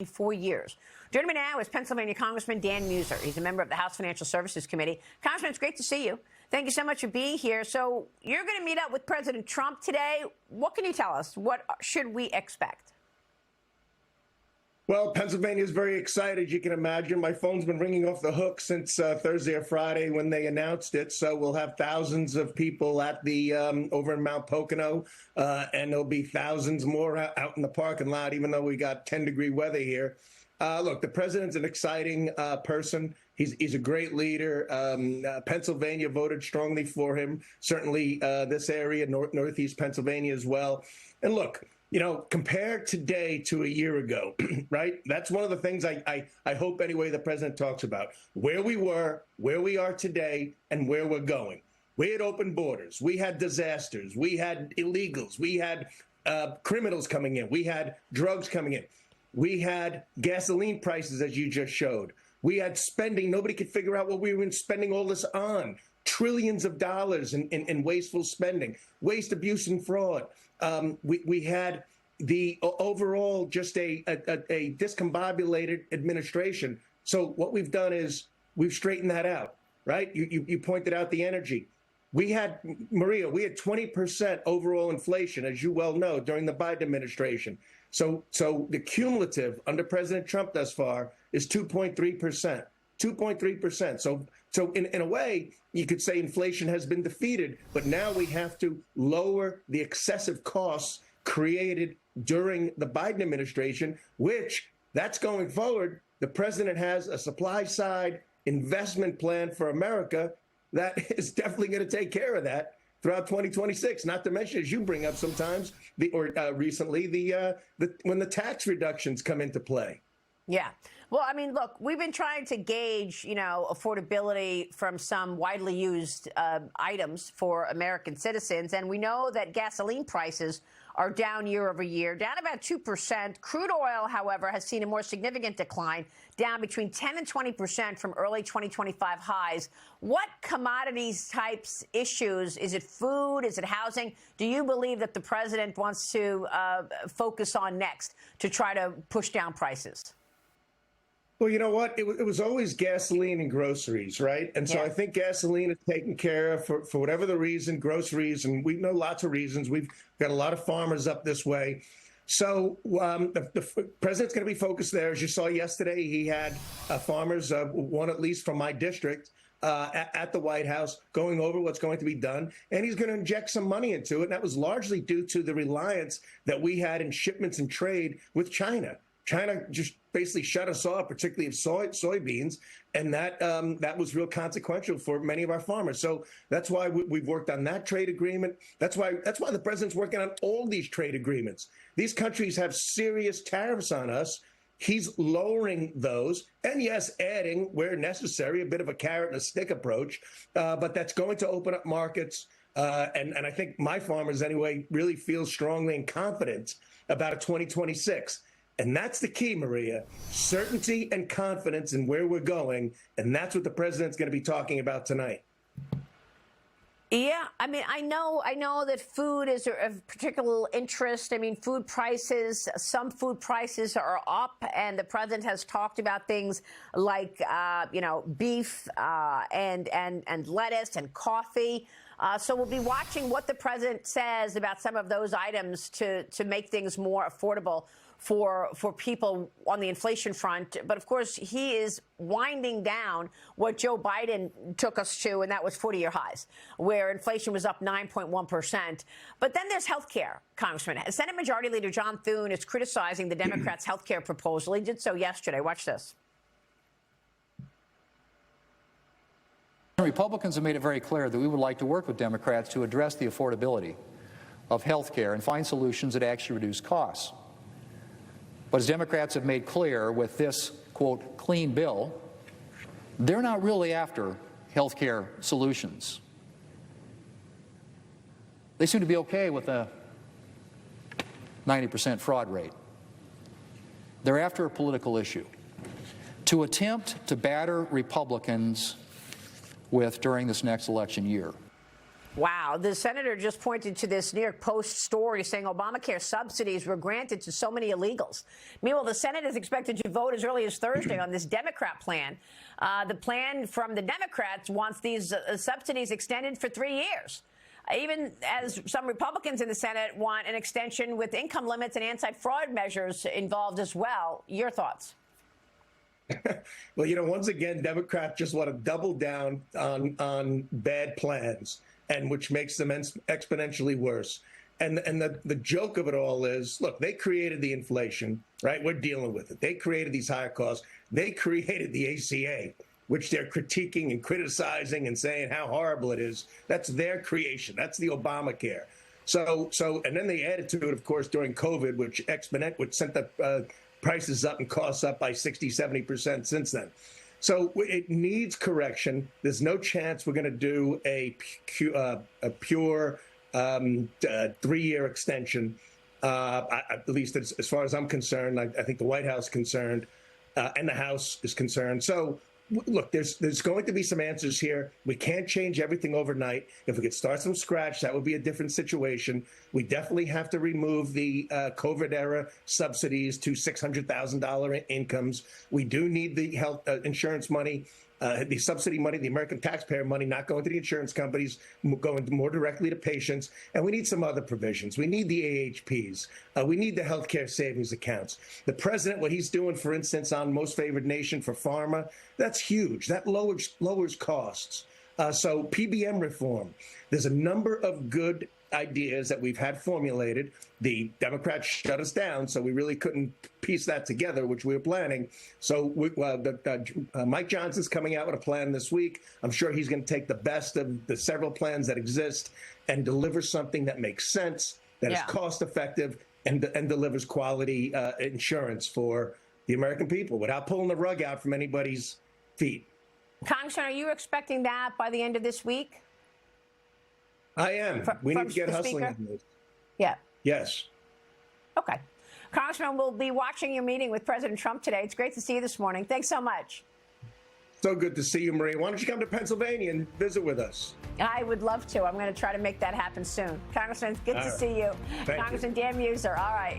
4 years. Joining me now is Pennsylvania Congressman Dan Meuser. He's a member of the House Financial Services Committee. Congressman, it's great to see you. Thank you so much for being here. So you're going to meet up with President Trump today. What can you tell us? What should we expect? Well, Pennsylvania is very excited. You can imagine my phone's been ringing off the hook since Thursday or Friday when they announced it. So we'll have thousands of people at the over in Mount Pocono, and there'll be thousands more out in the parking lot, even though we got 10-degree weather here. Look, the president's an exciting person. He's a great leader. Pennsylvania voted strongly for him. Certainly this area, Northeast Pennsylvania as well. And look, you know, compare today to a year ago, right? That's one of the things I hope anyway the president talks about. Where we were, where we are today, and where we're going. We had open borders. We had disasters. We had illegals. We had criminals coming in. We had drugs coming in. We had gasoline prices, as you just showed. We had spending. Nobody could figure out what we were spending all this on. Trillions of dollars in wasteful spending, waste, abuse, and fraud. We had the overall just a discombobulated administration. So what we've done is we've straightened that out, right? You pointed out the energy. We had 20% overall inflation, as you well know, during the Biden administration. So the cumulative under President Trump thus far is 2.3%. 2.3%. So in a way, you could say inflation has been defeated, but now we have to lower the excessive costs created during the Biden administration, which that's going forward. The president has a supply side investment plan for America that is definitely going to take care of that throughout 2026, not to mention, as you bring up sometimes, recently, when the tax reductions come into play. Yeah. Well, I mean, look, we've been trying to gauge, affordability from some widely used items for American citizens. And we know that gasoline prices are down year over year, down about 2%. Crude oil, however, has seen a more significant decline, down between 10 and 20% from early 2025 highs. What commodities types issues? Is it food? Is it housing? Do you believe that the president wants to focus on next to try to push down prices? Well, you know what? It was always gasoline and groceries, right? And so I think gasoline is taken care of for whatever the reason, groceries, and we know lots of reasons. We've got a lot of farmers up this way. So the president's going to be focused there. As you saw yesterday, he had farmers, one at least from my district, at the White House, going over what's going to be done. And he's going to inject some money into it. And that was largely due to the reliance that we had in shipments and trade with China. China just basically shut us off, particularly of soybeans, and that was real consequential for many of our farmers. So that's why we've worked on that trade agreement. That's why the president's working on all these trade agreements. These countries have serious tariffs on us. He's lowering those, and yes, adding where necessary a bit of a carrot and a stick approach. But that's going to open up markets, and I think my farmers anyway really feel strongly and confident about a 2026. And that's the key, Maria, certainty and confidence in where we're going. And that's what the president's going to be talking about tonight. Yeah, I mean, I know that food is of particular interest. I mean, food prices, some food prices are up, and the president has talked about things like, beef and lettuce and coffee. So we'll be watching what the president says about some of those items to make things more affordable for people on the inflation front. But of course, he is winding down what Joe Biden took us to, and that was 40-year highs, where inflation was up 9.1%. But then there's health care, Congressman. Senate Majority Leader John Thune is criticizing the Democrats' health care proposal. He did so yesterday. Watch this. Republicans have made it very clear that we would like to work with Democrats to address the affordability of health care and find solutions that actually reduce costs. But as Democrats have made clear with this, quote, clean bill, they're not really after health care solutions. They seem to be okay with a 90% fraud rate. They're after a political issue to attempt to batter Republicans with during this next election year. Wow. The senator just pointed to this New York Post story saying Obamacare subsidies were granted to so many illegals. Meanwhile, the Senate is expected to vote as early as Thursday on this Democrat plan. The plan from the Democrats wants these subsidies extended for 3 years, even as some Republicans in the Senate want an extension with income limits and anti-fraud measures involved as well. Your thoughts? Well, once again, Democrats just want to double down on bad plans, and which makes them exponentially worse. And the joke of it all is, look, they created the inflation, right? We're dealing with it. They created these higher costs. They created the ACA, which they're critiquing and criticizing and saying how horrible it is. That's their creation. That's the Obamacare. So, and then they added to it, of course, during COVID, which sent the prices up and costs up by 60, 70% since then. So it needs correction. There's no chance we're going to do a pure 3-year extension, at least as far as I'm concerned. I think the White House is concerned, and the House is concerned. So look, there's going to be some answers here. We can't change everything overnight. If we could start from scratch, that would be a different situation. We definitely have to remove the COVID-era subsidies to $600,000 incomes. We do need the health insurance money, the subsidy money, the American taxpayer money, not going to the insurance companies, going more directly to patients. And we need some other provisions. We need the AHPs. We need the healthcare savings accounts. The president, what he's doing, for instance, on most favored nation for pharma, that's huge. That lowers costs. So PBM reform. There's a number of good ideas that we've had formulated. The Democrats shut us down, so we really couldn't piece that together, which we were planning. So Mike Johnson's coming out with a plan this week. I'm sure he's going to take the best of the several plans that exist and deliver something that makes sense, that is cost effective, and delivers quality insurance for the American people without pulling the rug out from anybody's feet. Congressman, are you expecting that by the end of this week? I am. We need to get hustling on this. Yeah. Yes. Okay. Congressman, we'll be watching your meeting with President Trump today. It's great to see you this morning. Thanks so much. So good to see you, Marie. Why don't you come to Pennsylvania and visit with us? I would love to. I'm going to try to make that happen soon. Congressman, good to see you. Congressman Dan Meuser. All right.